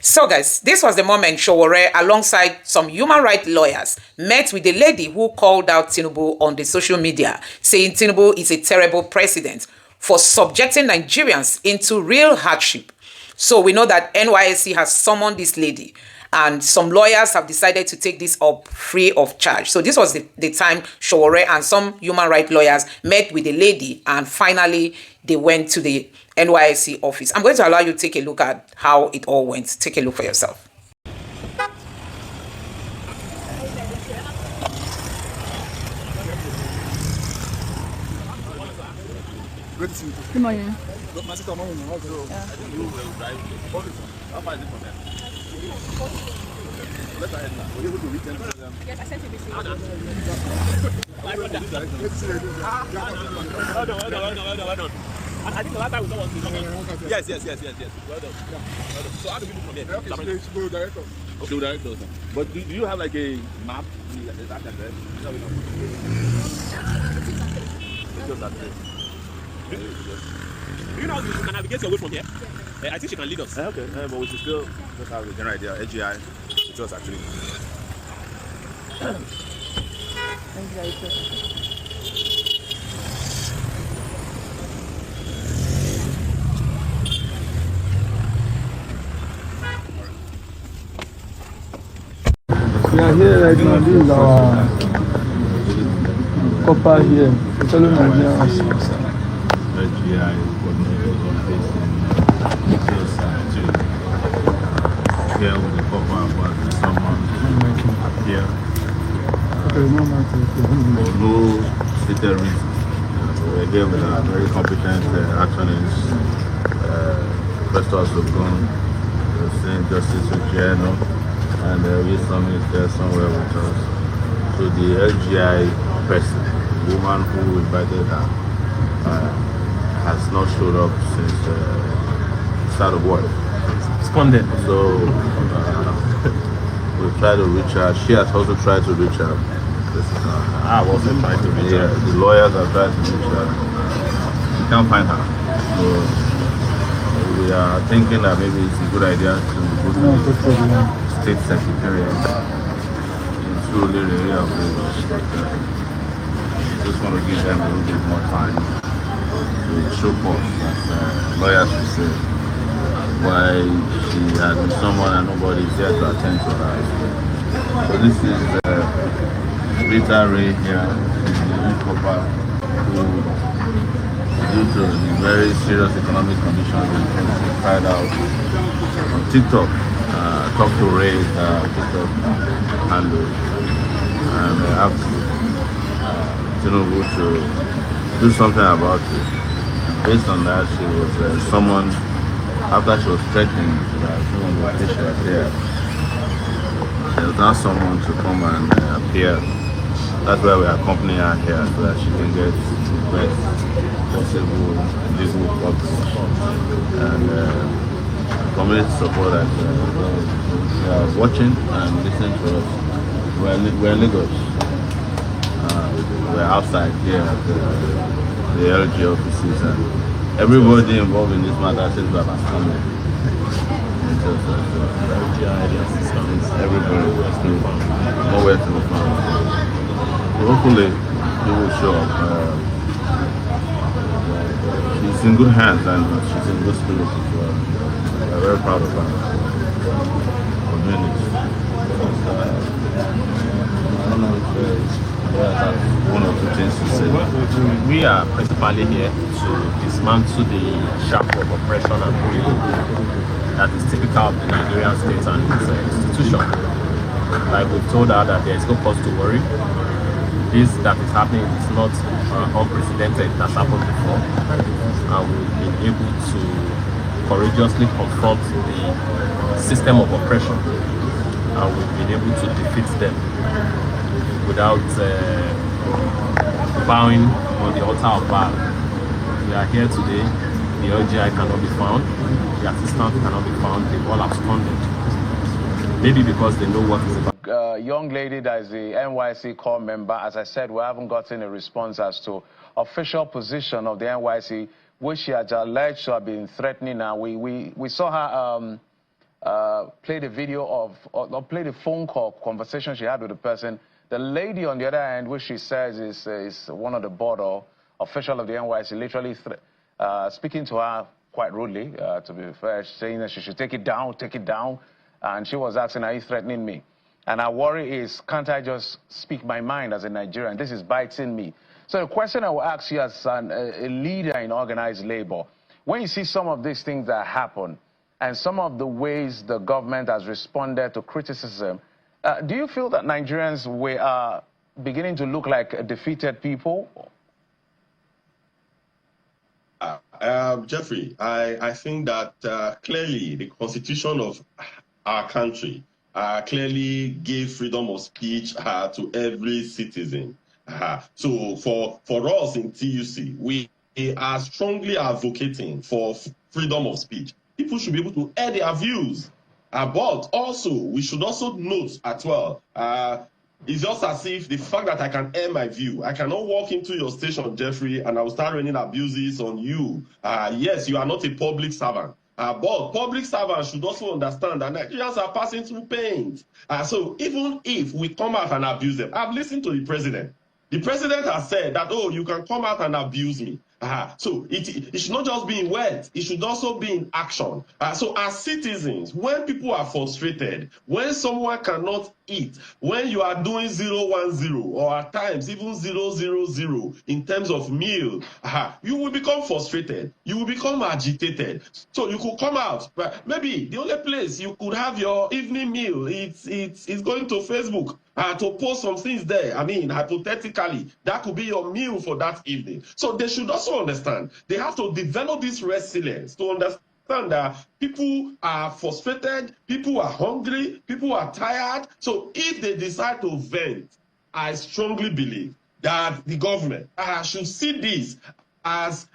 So guys, this was the moment Sowore, alongside some human rights lawyers, met with the lady who called out Tinubu on the social media, saying Tinubu is a terrible president for subjecting Nigerians into real hardship. So we know that NYSC has summoned this lady, and some lawyers have decided to take this up free of charge. So this was the time Sowore and some human rights lawyers met with the lady, and finally they went to the NYSC office. I'm going to allow you to take a look at how it all went. Take a look for yourself. Good morning. Yes, I sent you this. I think the last time we saw was yes. Well done. So how do we do from here? Okay, director. Okay, director. But do you have like a map? That address? Do you know how you can navigate your way from here? I think she can lead us. Okay, but we should still just have a general idea. AGI, it was actually. We are here right now. This is our copper here. Fellow Nigerians. AGI coordinated here with the copper, but someone here for no stated reason. We're here with a very competent actionist, Festus of Gun, saying Justice Ogiano, and Wisdom is there somewhere with us. So the LGI person, the woman who invited her, has not showed up since the start of work. Responded. So we tried to reach her. She has also tried to reach her. I wasn't trying to reach her. The lawyers have tried to reach her. We can't find her. So we are thinking that maybe it's a good idea to go to the state secretariat in truly the area of Lagos. But just want to give them a little bit more time to show forth, as lawyers will say, why she has been someone and nobody is there to attend to her. So this is Rita Ray here in the newspaper who, due to the very serious economic conditions, cried out on TikTok, talked to Ray, TikTok handle, and asked Tinubu to do something about it. Based on that, she was summoned after she was threatened that someone was patient there. There was now someone to come and appear. That's why we accompany her here, so that she can get the best possible legal coverage. And community support that they are watching and listening to us. We're in Lagos. We're outside here at the LG offices, and everybody involved in this matter says we have coming. Everybody was nowhere to be found. So hopefully he will show up. She's in good hands and she's in good spirits as well. We're very proud of her for doing this. I don't know if one or two things to say. We are principally here to dismantle the shackle of oppression and bullying that is typical of the Nigerian state and its institution. Like we've told her that there is no cause to worry. This that is happening is not unprecedented. It has happened before, and we've been able to courageously confront the system of oppression, and we've been able to defeat them without bowing on the altar of Baal. We are here today. The LGI cannot be found. The assistant cannot be found. They've all absconded. Maybe because they know what is about. Young lady that is the NYSC core member, as I said, we haven't gotten a response as to official position of the NYSC, which she has alleged to have been threatening. Now we saw her played a video of, or played a phone call conversation she had with the person. The lady on the other end, which she says is one of the board or official of the NYSC, literally speaking to her quite rudely, to be fair, saying that she should take it down. And she was asking, are you threatening me? And our worry is, can't I just speak my mind as a Nigerian? This is biting me. So the question I will ask you as a leader in organized labor, when you see some of these things that happen and some of the ways the government has responded to criticism, do you feel that Nigerians are beginning to look like defeated people? Jeffrey, I think that clearly the constitution of our country clearly gave freedom of speech to every citizen. So for us in TUC, we are strongly advocating for freedom of speech. People should be able to air their views. But also, we should also note as well, it's just as if the fact that I can air my view, I cannot walk into your station, Jeffrey, and I will start raining abuses on you. Yes, you are not a public servant. But public servants should also understand that Nigerians are passing through pain. So even if we come out and abuse them, I've listened to the president. The president has said that, oh, you can come out and abuse me. So it should not just be in words, it should also be in action. So as citizens, when people are frustrated, when someone cannot eat, when you are doing 010 or at times even 000 in terms of meal, you will become frustrated, you will become agitated. So you could come out, but maybe the only place you could have your evening meal, it's going to Facebook to post some things there. I mean, hypothetically, that could be your meal for that evening. So they should also understand, they have to develop this resilience to understand that people are frustrated, people are hungry, people are tired. So if they decide to vent, I strongly believe that the government should see this as,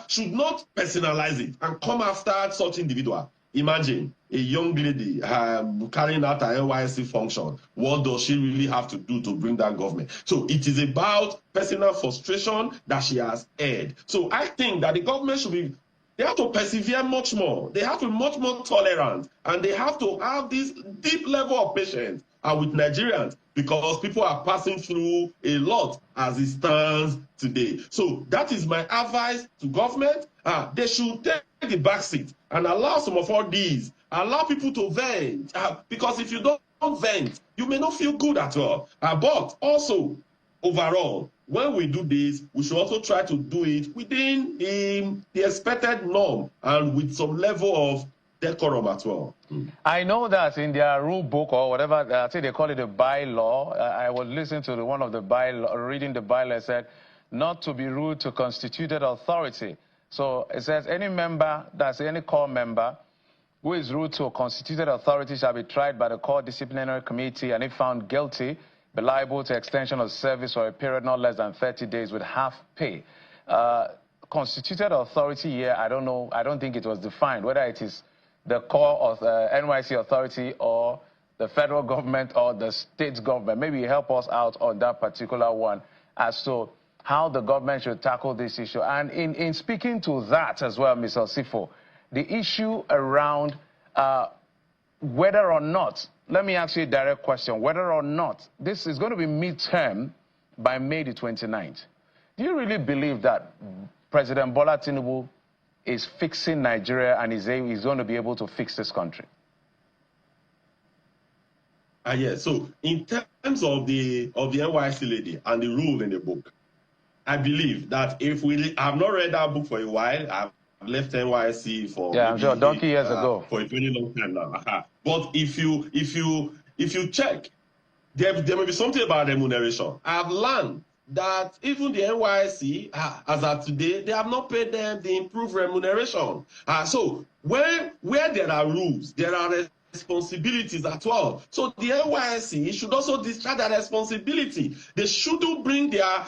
should not personalize it and come after such individual. Imagine a young lady carrying out her NYSC function. What does she really have to do to bring down government? So it is about personal frustration that she has aired. So I think that the government should be, they have to persevere much more. They have to be much more tolerant. And they have to have this deep level of patience with Nigerians, because people are passing through a lot as it stands today. So that is my advice to government. They should take the back seat and allow some of all these, allow people to vent, because if you don't vent, you may not feel good at all. But also, overall, when we do this, we should also try to do it within the expected norm and with some level of decorum as well. I know that in their rule book or whatever, I think they call it a bylaw. I was listening to one of the bylaw, reading the bylaw, said not to be rude to constituted authority. So it says any member, that's any core member, who is rude to a constituted authority shall be tried by the core disciplinary committee, and if found guilty, be liable to extension of service for a period not less than 30 days with half pay. Constituted authority here, I don't know, I don't think it was defined, whether it is the core of the NYSC authority or the federal government or the state government. Maybe help us out on that particular one as to how the government should tackle this issue. And in speaking to that as well, Mr. Sifo, the issue around whether or not, let me ask you a direct question, whether or not this is going to be midterm by May the 29th. Do you really believe that President Bola Tinubu is fixing Nigeria and is going to be able to fix this country? Yes. So in terms of the NYSC lady and the rule in the book, I believe that if we have not read that book for a while, I've left NYSC for I'm sure donkey years ago for a very long time now. But if you check, there may be something about remuneration. I've learned that even the NYSC, as of today, they have not paid them the improved remuneration. So where there are rules, there are responsibilities as well. So the NYSC should also discharge their responsibility. They shouldn't bring their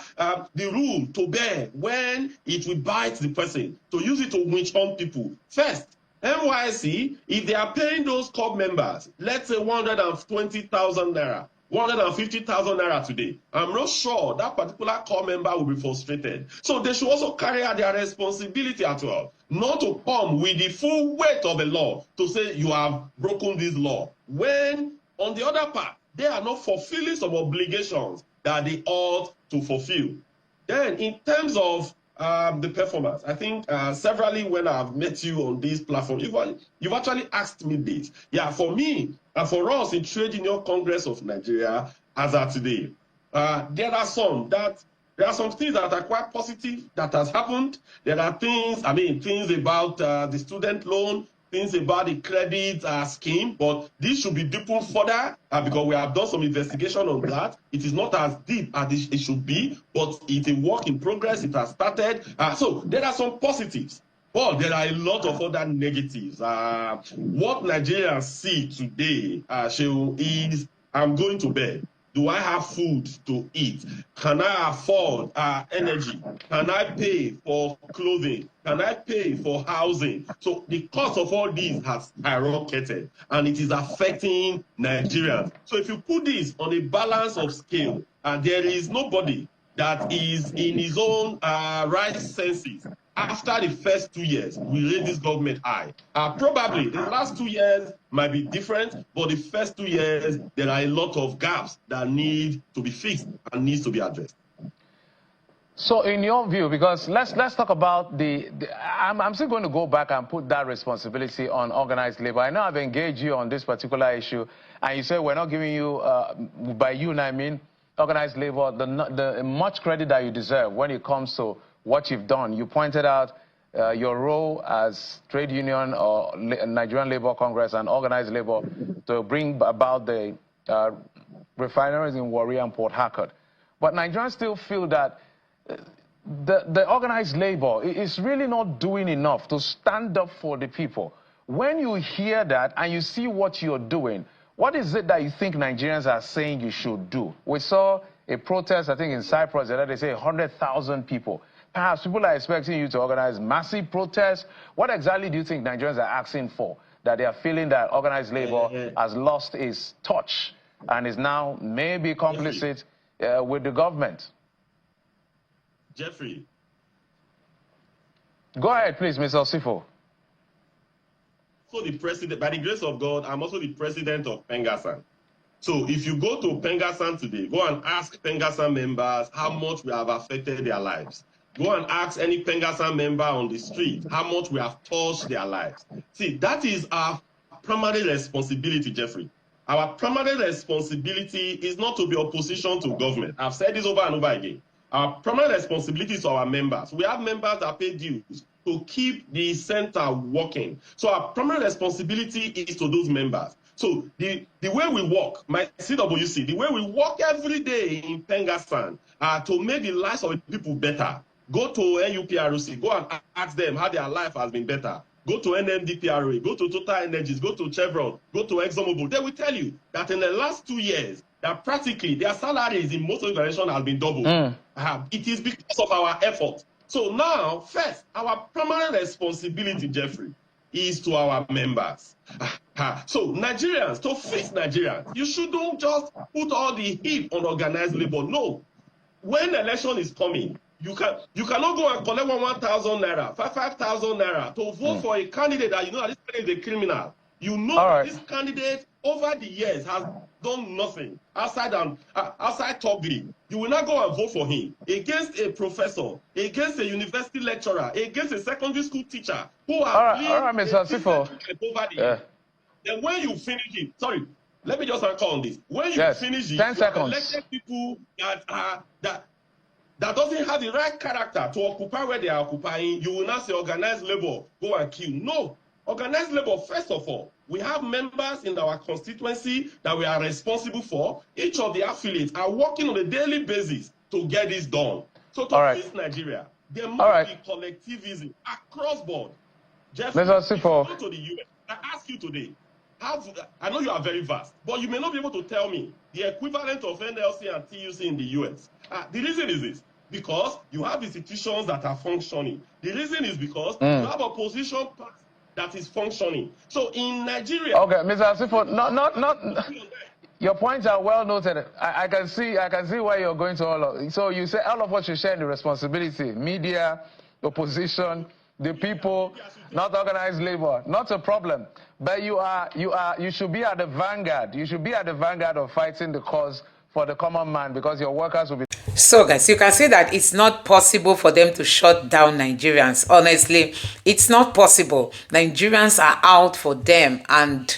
the rule to bear when it will bite the person, to use it to winch on people. First, NYSC, if they are paying those corps members, let's say 120,000 naira, 150,000 naira today, I'm not sure that particular corps member will be frustrated. So they should also carry out their responsibility as well. not to come with the full weight of the law to say you have broken this law, when on the other part, they are not fulfilling some obligations that they ought to fulfill. Then in terms of the performance, I think severally when I've met you on this platform, you've actually asked me this. Yeah, for me and for us in Trade Union Congress of Nigeria as of today, there are some things that are quite positive that has happened. There are things, things about the student loan, things about the credit scheme, but this should be deepened further because we have done some investigation on that. It is not as deep as it should be, but it's a work in progress. It has started. So there are some positives, but there are a lot of other negatives. What Nigerians see today, is I'm going to bed. Do I have food to eat? Can I afford energy? Can I pay for clothing? Can I pay for housing? So the cost of all these has skyrocketed, and it is affecting Nigerians. So if you put this on a balance of scale, there is nobody that is in his own right senses. After the first 2 years, we rate this government high. Probably the last 2 years might be different, but the first 2 years, there are a lot of gaps that need to be fixed and needs to be addressed. So in your view, because let's talk about I'm still going to go back and put that responsibility on organized labor. I know I've engaged you on this particular issue, and you say we're not giving you, by you and I mean organized labor, the much credit that you deserve when it comes to what you've done. You pointed out your role as trade union or Nigerian Labour Congress and organized labor to bring about the refineries in Warri and Port Harcourt. But Nigerians still feel that the organized labor is really not doing enough to stand up for the people. When you hear that and you see what you're doing, what is it that you think Nigerians are saying you should do? We saw a protest, I think, in Cyprus, that they say 100,000 people. Perhaps people are expecting you to organize massive protests. What exactly do you think Nigerians are asking for? That they are feeling that organized labor has lost its touch and is now maybe complicit with the government? Jeffrey. Go ahead, please, Mr. Osifo. So the president, by the grace of God, I'm also the president of Pengasan. So if you go to Pengasan today, go and ask Pengasan members how much we have affected their lives. Go and ask any Pengasan member on the street how much we have touched their lives. See, that is our primary responsibility, Jeffrey. Our primary responsibility is not to be opposition to government. I've said this over and over again. Our primary responsibility is to our members. We have members that pay dues to keep the center working. So our primary responsibility is to those members. So the way we work, my CWC, the way we work every day in Pengasan to make the lives of the people better. Go to NUPROC, go and ask them how their life has been better. Go to nnamdi, go to Total Energies, go to Chevron, go to ExxonMobil. They will tell you that in the last 2 years, that practically their salaries in most organizations have been doubled. It is because of our effort. So now, first, our primary responsibility, Jeffrey, is to our members. So Nigerians, to fix Nigerians, you shouldn't just put all the heat on organized labor. No. When the election is coming, you cannot go and collect 1,000 naira, 5,000 naira to vote for a candidate that you know that this candidate is a criminal. You know that this candidate over the years has done nothing outside thuggery. You will not go and vote for him against a professor, against a university lecturer, against a secondary school teacher who has Mr. Osifo. Over the years. Then when you finish it, sorry, let me just answer on this. When you finish it, 10 seconds. you elected people that doesn't have the right character to occupy where they are occupying, you will not say organized labor, go and kill. No. Organized labor, first of all, we have members in our constituency that we are responsible for. Each of the affiliates are working on a daily basis to get this done. So to fix Nigeria, there must be collectivism across board. Jeffrey, Mr. Osifo, if you go to the US, I ask you today, I know you are very vast, but you may not be able to tell me the equivalent of NLC and TUC in the US. The reason is this. Because you have institutions that are functioning. The reason is because you have opposition party that is functioning. So in Nigeria... Okay, Mr. Osifo, your points are well noted. I can see where you're going to all of. So you say all of us should share the responsibility. Media, opposition, the people, not organized labor, not a problem. But you should be at the vanguard. You should be at the vanguard of fighting the cause for the common man, because your workers will be. So guys, you can see that it's not possible for them to shut down Nigerians. Honestly, it's not possible. Nigerians are out for them, and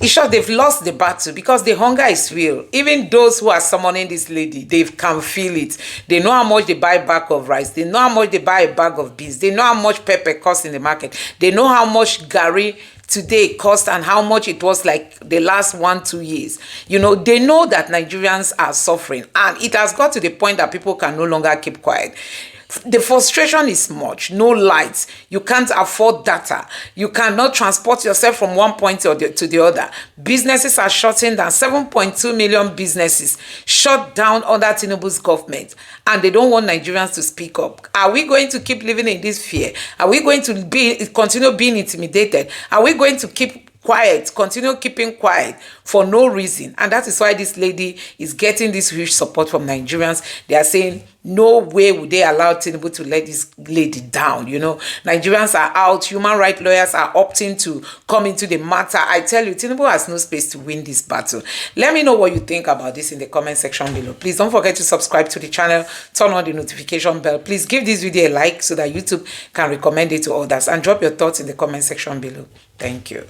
it's sure they've lost the battle because the hunger is real. Even those who are summoning this lady, they can feel it. They know how much they buy a bag of rice. They know how much they buy a bag of beans. They know how much pepper costs in the market. They know how much gari today cost and how much it was like the last 1-2 years. You know, they know that Nigerians are suffering, and it has got to the point that people can no longer keep quiet. The frustration is much. No lights. You can't afford data. You cannot transport yourself from one point to the other. Businesses are shutting down. 7.2 million businesses shut down under Tinubu's government, and they don't want Nigerians to speak up. Are we going to keep living in this fear? Are we going to continue being intimidated? Are we going to keep quiet, continue keeping quiet for no reason? And that is why this lady is getting this huge support from Nigerians. They are saying no way would they allow Tinubu to let this lady down. You know, Nigerians are out. Human rights lawyers are opting to come into the matter. I tell you, Tinubu has no space to win this battle. Let me know what you think about this in the comment section below. Please don't forget to subscribe to the channel, turn on the notification bell. Please give this video a like so that YouTube can recommend it to others, and drop your thoughts in the comment section below. Thank you.